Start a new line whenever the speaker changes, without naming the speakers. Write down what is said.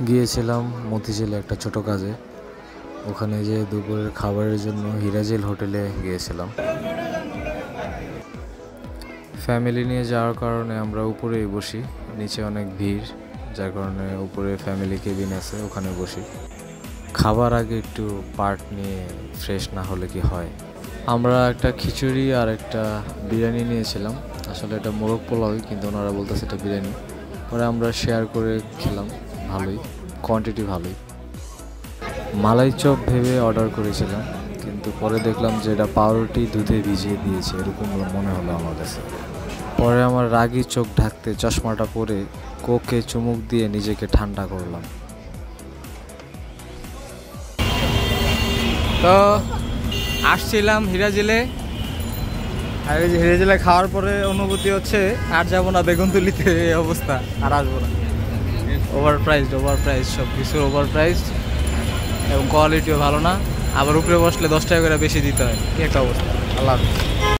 গিয়েছিলাম মতিঝিলে একটা ছোট কাজে। ওখানে যে দুপুরের খাবারের জন্য হিরাজিল হোটেলে গিয়েছিলাম। ফ্যামিলি নিয়ে যাওয়ার কারণে আমরা উপরেই বসি, নিচে অনেক ভিড়, যার কারণে উপরে ফ্যামিলি কেবিন আছে, ওখানে বসি। খাবার আগে একটু পার্ট নিয়ে ফ্রেশ না হলে কি হয়। আমরা একটা খিচুড়ি আর একটা বিরিয়ানি নিয়েছিলাম। আসলে এটা মোরগ পোলাওই, কিন্তু ওনারা বলতেছে এটা বিরিয়ানি। পরে আমরা শেয়ার করে খেলাম, ভালোই, কোয়ান্টিটি ভালোই। মালাই চপ ভেবে অর্ডার করেছিলাম, কিন্তু পরে দেখলাম যে এটা পাউরুটি দুধে ভিজিয়ে দিয়েছে, এরকম মনে হলো আমার কাছে। পরে আমার রাগী চোখ ঢাকতে চশমাটা পরে কোকে চুমুক দিয়ে নিজেকে ঠান্ডা করলাম।
তো আসছিলাম হিরাজিলে, আর এই যে হিরাজিলে খাওয়ার পরে অনুভূতি হচ্ছে আর যাবো না বেগুনতুলিতে, এই অবস্থা আর আসবো না। ওভার প্রাইস সব কিছু ওভার প্রাইস, এবং কোয়ালিটিও ভালো না। আবার উপরে বসলে 10 টাকা করে বেশি দিতে হয়, কি একটা অবস্থা। আল্লাহ হাফেজ।